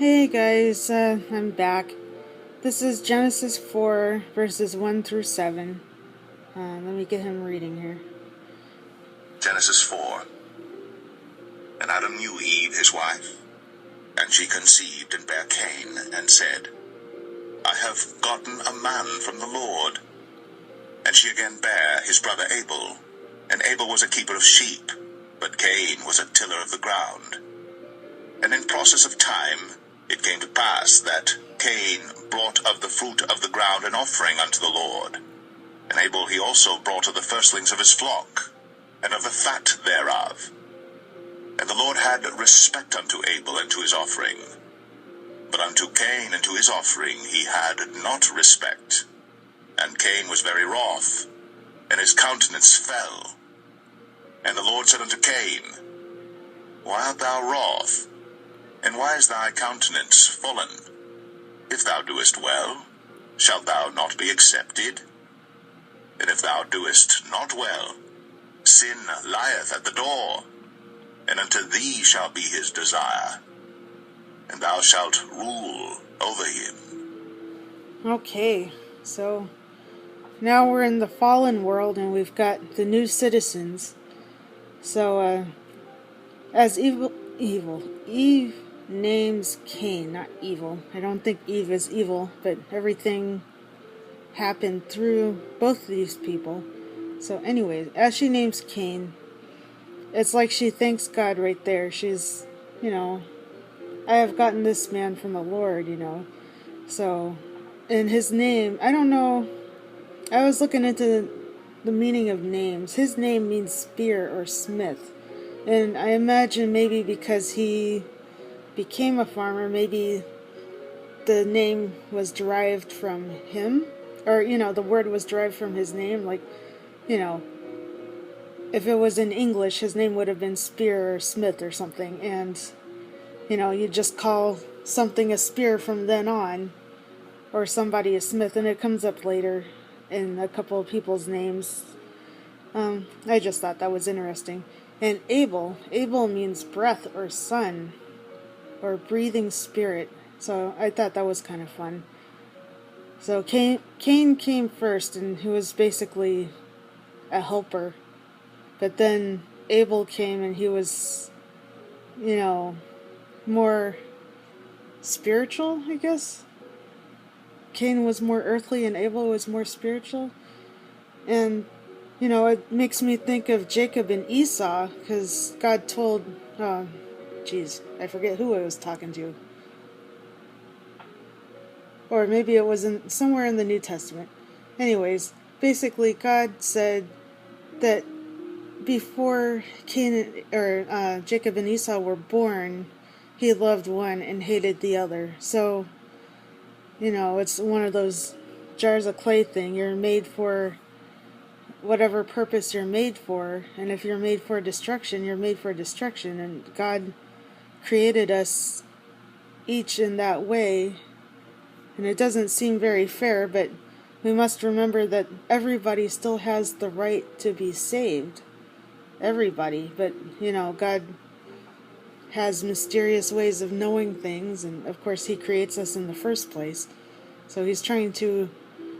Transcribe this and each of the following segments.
Hey guys, I'm back. This is Genesis 4, verses 1 through 7. Let me get him reading here. Genesis 4. And Adam knew Eve his wife, and she conceived and bare Cain, and said, I have gotten a man from the Lord. And she again bare his brother Abel, and Abel was a keeper of sheep, but Cain was a tiller of the ground. And in process of time it came to pass that Cain brought of the fruit of the ground an offering unto the Lord. And Abel he also brought of the firstlings of his flock, and of the fat thereof. And the Lord had respect unto Abel and to his offering, but unto Cain and to his offering he had not respect. And Cain was very wroth, and his countenance fell. And the Lord said unto Cain, Why art thou wroth? And why is thy countenance fallen? If thou doest well, shalt thou not be accepted? And if thou doest not well, sin lieth at the door, and unto thee shall be his desire, and thou shalt rule over him. Okay, so now we're in the fallen world and we've got the new citizens. So, as Eve names Cain, not evil. I don't think Eve is evil, but everything happened through both of these people. So anyways, as she names Cain, it's like she thanks God right there. She's, I have gotten this man from the Lord, So, in his name, I don't know, I was looking into the meaning of names. His name means spear or smith. And I imagine maybe because he became a farmer, maybe the name was derived from him. Or, the word was derived from his name. Like, if it was in English, his name would have been Spear or Smith or something. And, you just call something a spear from then on. Or somebody a Smith. And it comes up later in a couple of people's names. I just thought that was interesting. And Abel means breath or sun. Or breathing spirit. So I thought that was kind of fun. So Cain came first, and he was basically a helper. But then Abel came, and he was, more spiritual, I guess. Cain was more earthly, and Abel was more spiritual. And, it makes me think of Jacob and Esau, because God told, I forget who I was talking to. Or maybe it was somewhere in the New Testament. Anyways, basically God said that before Jacob and Esau were born, he loved one and hated the other. So, it's one of those jars of clay thing. You're made for whatever purpose you're made for. And if you're made for destruction, you're made for destruction. And God created us each in that way. And it doesn't seem very fair, but we must remember that everybody still has the right to be saved. Everybody. But, God has mysterious ways of knowing things, and of course He creates us in the first place. So He's trying to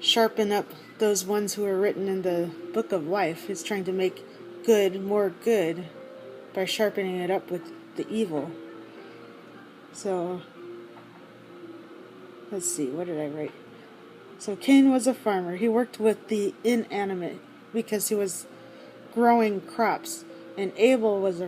sharpen up those ones who are written in the book of life. He's trying to make good more good by sharpening it up with the evil. So, let's see, what did I write? So Cain was a farmer. He worked with the inanimate because he was growing crops. And Abel was a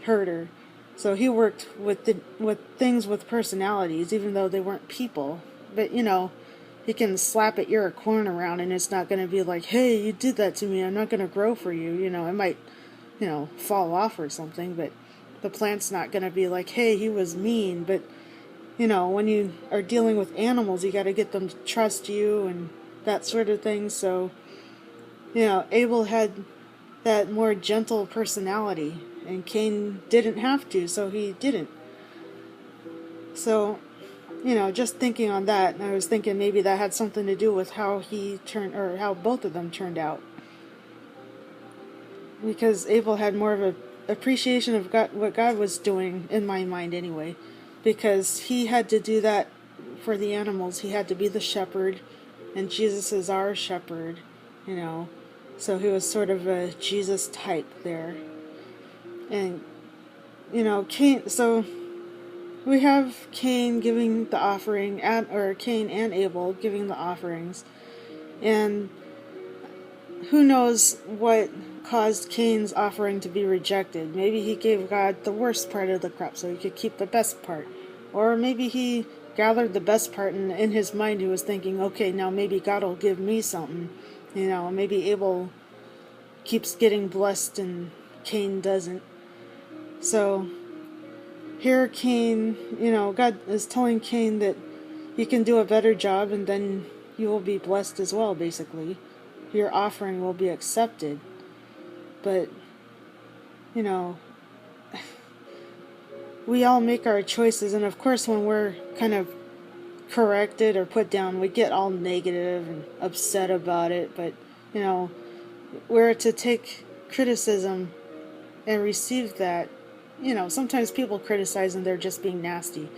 herder. So he worked with things with personalities, even though they weren't people. But, he can slap an ear of corn around and it's not going to be like, hey, you did that to me, I'm not going to grow for you. It might, fall off or something, but the plant's not going to be like, hey, he was mean. But when you are dealing with animals, you got to get them to trust you and that sort of thing. So, Abel had that more gentle personality, and Cain didn't have to, so he didn't. So, just thinking on that, I was thinking maybe that had something to do with how how both of them turned out. Because Abel had more of an appreciation of what God was doing, in my mind anyway. because he had to do that for the animals. He had to be the shepherd, and Jesus is our shepherd, you know. So he was sort of a Jesus type there. And, you know, Cain, so we have Cain giving the offering, or Cain and Abel giving the offerings. And who knows what caused Cain's offering to be rejected. Maybe he gave God the worst part of the crop so he could keep the best part. Or maybe he gathered the best part, and in his mind he was thinking, okay, now maybe God will give me something. You know, maybe Abel keeps getting blessed and Cain doesn't. So here Cain, you know, God is telling Cain that you can do a better job and then you will be blessed as well, basically. Your offering will be accepted. But, you know, we all make our choices, and of course when we're kind of corrected or put down, we get all negative and upset about it. But, you know, we're to take criticism and receive that. You know, sometimes people criticize and they're just being nasty.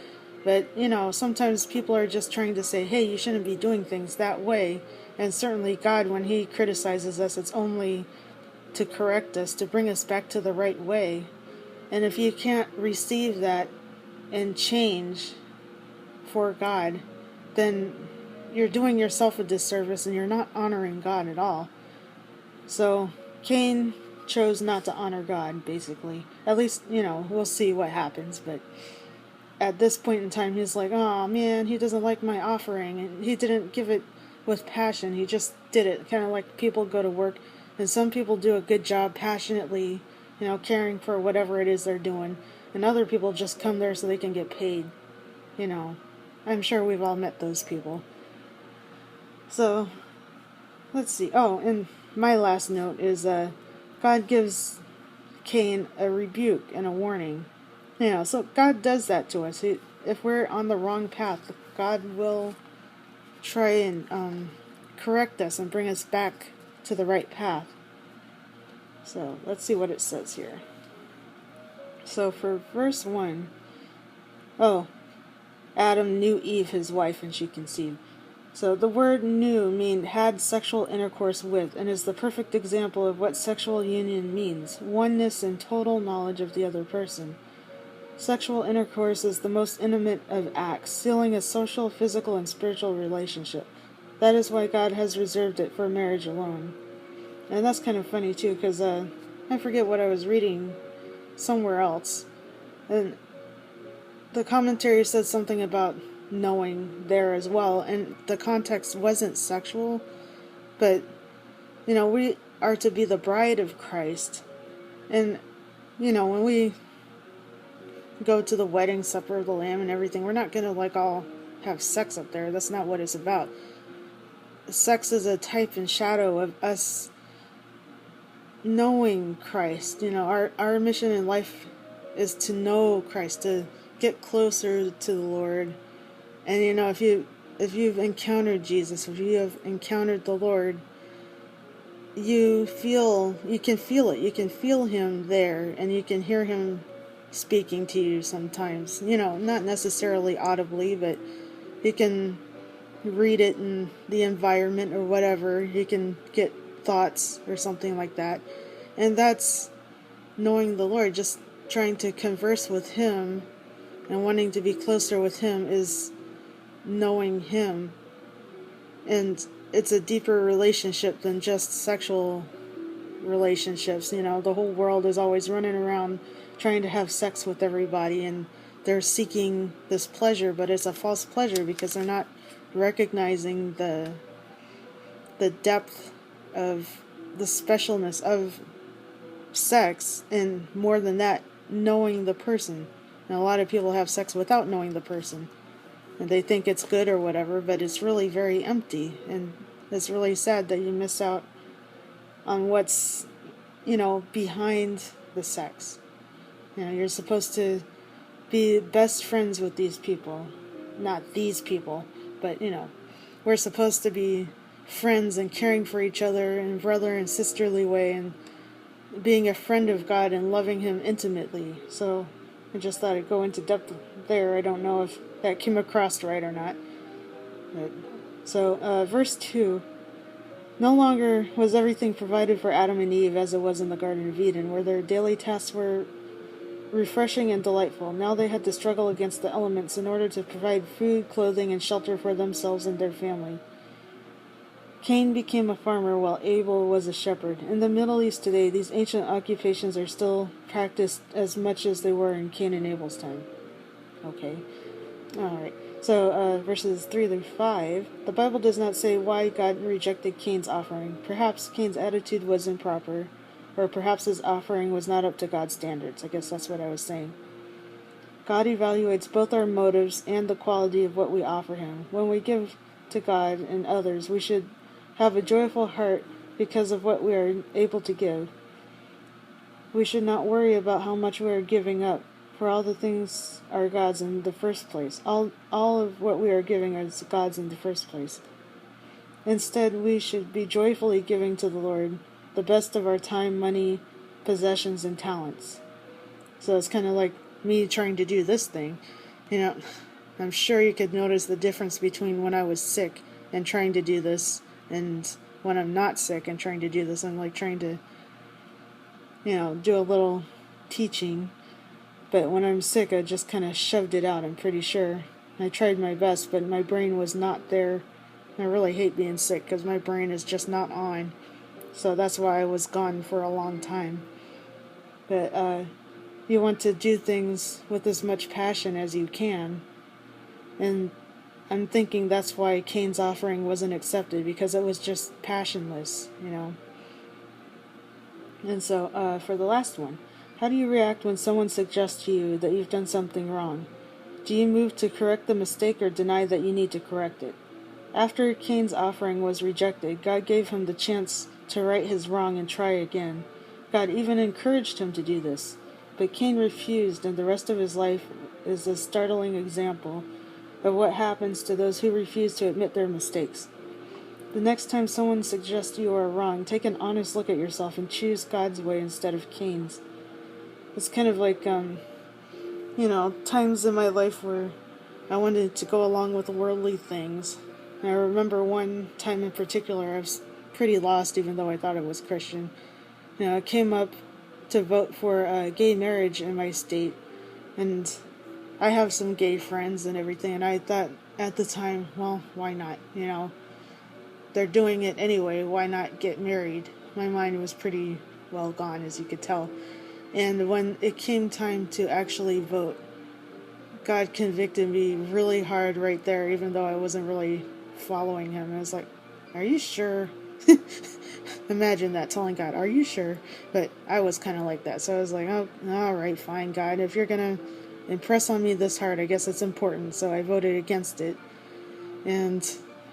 But, you know, sometimes people are just trying to say, hey, you shouldn't be doing things that way. And certainly God, when he criticizes us, it's only to correct us, to bring us back to the right way. And if you can't receive that and change for God, then you're doing yourself a disservice and you're not honoring God at all. So Cain chose not to honor God, basically. At least, you know, we'll see what happens. But at this point in time, he's like, oh man, he doesn't like my offering. And he didn't give it with passion. He just did it. Kind of like people go to work, and some people do a good job passionately, you know, caring for whatever it is they're doing. And other people just come there so they can get paid. You know, I'm sure we've all met those people. So, let's see. Oh, and my last note is God gives Cain a rebuke and a warning. You know, so God does that to us. If we're on the wrong path, God will try and correct us and bring us back to the right path. So let's see what it says here. So for verse 1, Adam knew Eve, his wife, and she conceived. So the word knew means had sexual intercourse with, and is the perfect example of what sexual union means: oneness and total knowledge of the other person. Sexual intercourse is the most intimate of acts, sealing a social, physical, and spiritual relationship. That is why God has reserved it for marriage alone. And that's kind of funny too, because I forget what I was reading somewhere else, and the commentary said something about knowing there as well, and the context wasn't sexual, but, you know, we are to be the bride of Christ. And, you know, when we go to the wedding supper of the Lamb and everything, we're not going to like all have sex up there. That's not what it's about. Sex is a type and shadow of us knowing Christ. You know, our mission in life is to know Christ, to get closer to the Lord. And, you know, if you've encountered Jesus, if you have encountered the Lord, you can feel it. You can feel him there, and you can hear him speaking to you sometimes. You know, not necessarily audibly, but you can read it in the environment or whatever. You can get thoughts or something like that. And that's knowing the Lord. Just trying to converse with him and wanting to be closer with him is knowing him. And it's a deeper relationship than just sexual relationships. You know, the whole world is always running around trying to have sex with everybody, and they're seeking this pleasure, but it's a false pleasure because they're not recognizing the depth of the specialness of sex, and more than that, knowing the person. And a lot of people have sex without knowing the person, and they think it's good or whatever, but it's really very empty, and it's really sad that you miss out on what's, you know, behind the sex. You know, you're supposed to be best friends with these people. Not these people, but, you know, we're supposed to be friends and caring for each other in brother and sisterly way, and being a friend of God and loving him intimately. So I just thought I'd go into depth there. I don't know if that came across right or not. But, so, verse 2. No longer was everything provided for Adam and Eve as it was in the Garden of Eden, where their daily tasks were refreshing and delightful. Now they had to struggle against the elements in order to provide food, clothing, and shelter for themselves and their family. Cain became a farmer while Abel was a shepherd. In the Middle East today, these ancient occupations are still practiced as much as they were in Cain and Abel's time. Okay. Alright. So, verses 3 through 5. The Bible does not say why God rejected Cain's offering. Perhaps Cain's attitude was improper, or perhaps his offering was not up to God's standards. I guess that's what I was saying. God evaluates both our motives and the quality of what we offer Him. When we give to God and others, we should have a joyful heart because of what we are able to give. We should not worry about how much we are giving up, for all the things are God's in the first place. All of what we are giving is God's in the first place. Instead, we should be joyfully giving to the Lord the best of our time, money, possessions, and talents. So it's kind of like me trying to do this thing. I'm sure you could notice the difference between when I was sick and trying to do this, and when I'm not sick and trying to do this. I'm like trying to, do a little teaching. But when I'm sick, I just kind of shoved it out, I'm pretty sure. I tried my best, but my brain was not there. I really hate being sick because my brain is just not on. So that's why I was gone for a long time. But you want to do things with as much passion as you can. And I'm thinking that's why Cain's offering wasn't accepted, because it was just passionless, And so, for the last one, how do you react when someone suggests to you that you've done something wrong? Do you move to correct the mistake or deny that you need to correct it? After Cain's offering was rejected, God gave him the chance to right his wrong and try again. God even encouraged him to do this. But Cain refused, and the rest of his life is a startling example of what happens to those who refuse to admit their mistakes. The next time someone suggests you are wrong, take an honest look at yourself and choose God's way instead of Cain's. It's kind of like, times in my life where I wanted to go along with worldly things. And I remember one time in particular, I was pretty lost even though I thought I was Christian. I came up to vote for gay marriage in my state, and I have some gay friends and everything, and I thought at the time, well, why not? They're doing it anyway, why not get married? My mind was pretty well gone, as you could tell. And when it came time to actually vote, God convicted me really hard right there, even though I wasn't really following Him. I was like, are you sure? Imagine that, telling God, are you sure? But I was kind of like that, so I was like, oh, alright, fine, God, if you're going to impress on me this hard, I guess it's important. So I voted against it. And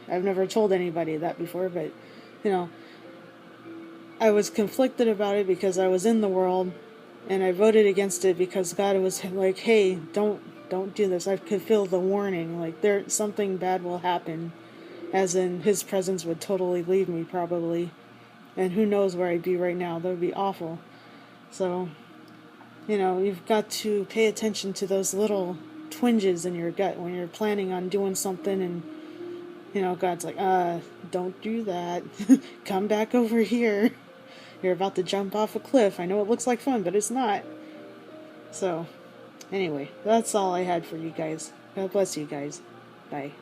I've never told anybody that before, but, I was conflicted about it because I was in the world, and I voted against it because God was like, hey, don't do this. I could feel the warning, like something bad will happen, as in His presence would totally leave me probably, and who knows where I'd be right now. That would be awful. So, you've got to pay attention to those little twinges in your gut when you're planning on doing something, and God's like, don't do that. Come back over here. You're about to jump off a cliff. I know it looks like fun, but it's not. So, anyway, that's all I had for you guys. God bless you guys. Bye.